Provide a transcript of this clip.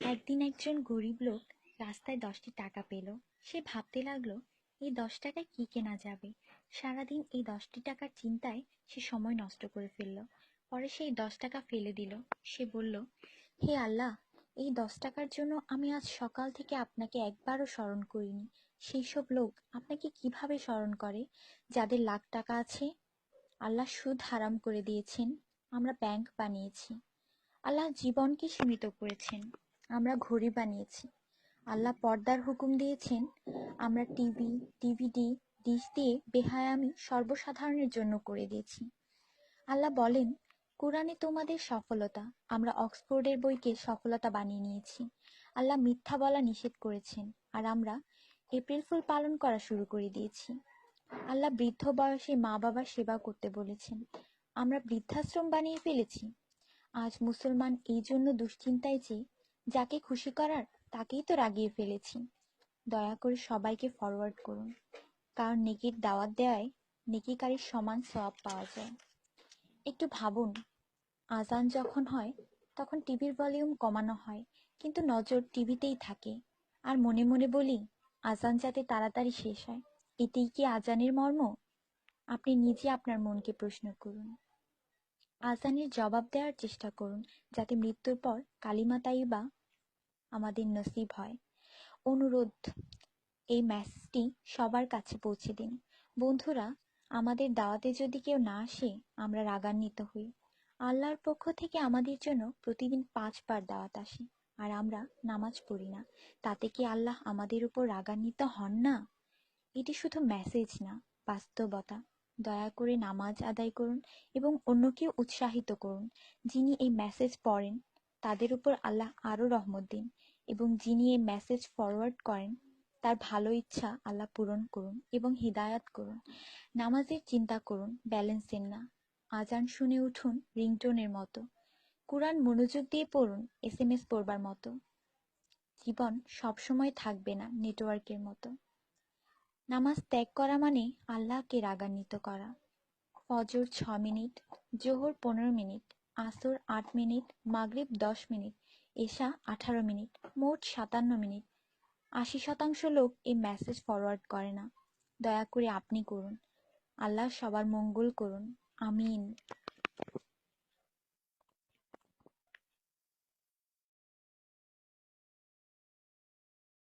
একদিন একজন গরিব লোক রাস্তায় 10টি টাকা পেল। সে ভাবতে লাগলো, এই 10 টাকায় কি কেনা যাবে। সারাদিন এই 10টি টাকার চিন্তায় সে সময় নষ্ট করে ফেলল। পরে সেই 10 টাকা ফেলে দিল। সে বলল, হে আল্লাহ, এই 10 টাকার জন্য আমি আজ সকাল থেকে আপনাকে একবারও স্মরণ করিনি। সেই সব লোক আপনাকে কিভাবে স্মরণ করে যাদের লাখ টাকা আছে? আল্লাহ সুদ হারাম করে দিয়েছেন, আমরা ব্যাংক বানিয়েছি। আল্লাহ জীবনকে সীমিত করেছেন, আমরা ঘড়ি বানিয়েছি। আল্লাহ পর্দার হুকুম দিয়েছেন, আমরা টিভি, ডিভিডি, ডিশ দিয়ে বেহায়ামি সর্বসাধারণের জন্য করে দিয়েছি। আল্লাহ বলেন, কোরআনে তোমাদের সফলতা, আমরা অক্সফোর্ডের বইকে সফলতা বানিয়ে নিয়েছি। আল্লাহ মিথ্যা বলা নিষেধ করেছেন, আর আমরা এপ্রিল ফুল পালন করা শুরু করে দিয়েছি। আল্লাহ বৃদ্ধ বয়সে মা বাবার সেবা করতে বলেছেন, আমরা বৃদ্ধাশ্রম বানিয়ে ফেলেছি। আজ মুসলমান এই জন্য দুশ্চিন্তায় যে যাকে খুশি করার তাকেই তো রাগিয়ে ফেলেছি। দয়া করে সবাইকে ফরওয়ার্ড করুন, কারণ নেকির দাওয়াত দেওয়ায় নেকিকারীর সমান সওয়াব পাওয়া যায়। একটু ভাবুন, আজান যখন হয় তখন টিভির ভলিউম কমানো হয়, কিন্তু নজর টিভিতেই থাকে। আর মনে মনে বলি, আজান যাতে তাড়াতাড়ি শেষ হয়। এতেই কি আজানের মর্ম? আপনি নিজে আপনার মনকে প্রশ্ন করুন। আজানের জবাব দেওয়ার চেষ্টা করুন, যাতে মৃত্যুর পর কালিমা তাইয়্যিবা আমাদের নসিব হয়। অনুরোধ, এই মেসেজটি সবার কাছে পৌঁছে দিন। বন্ধুরা, আমাদের দাওয়াতে যদি কেউ না আসে, আমরা রাগান্বিত হই। আল্লাহর পক্ষ থেকে আমাদের জন্য প্রতিদিন 5 বার দাওয়াত আসে, আর আমরা নামাজ পড়ি না। তাতে কি আল্লাহ আমাদের উপর রাগান্বিত হন না? এটি শুধু মেসেজ না, বাস্তবতা। দয়া করে নামাজ আদায় করুন এবং অন্যকেও উৎসাহিত করুন। যিনি এই মেসেজ পড়েন তাদের উপর আল্লাহ আরও রহমত দিন, এবং যিনি এই মেসেজ ফরওয়ার্ড করেন তার ভালো ইচ্ছা আল্লাহ পূরণ করুন এবং হিদায়াত করুন। নামাজের চিন্তা করুন, ব্যালেন্সের না। আজান শুনে উঠুন রিংটোনের মতো। কুরআন মনোযোগ দিয়ে পড়ুন, SMS পড়বার মতো। জীবন সবসময় থাকবে না নেটওয়ার্কের মতো। নামাজ ত্যাগ করা মানে আল্লাহকে রাগান্বিত করা। ফজর 6 মিনিট, জোহর 15 মিনিট, আসর 8 মিনিট, মাগরিব 10 মিনিট, এশা 18 মিনিট, মোট 57 মিনিট। 80% লোক এই মেসেজ ফরওয়ার্ড করে না। দয়া করে আপনি করুন। আল্লাহ সবার মঙ্গল করুন। আমিন।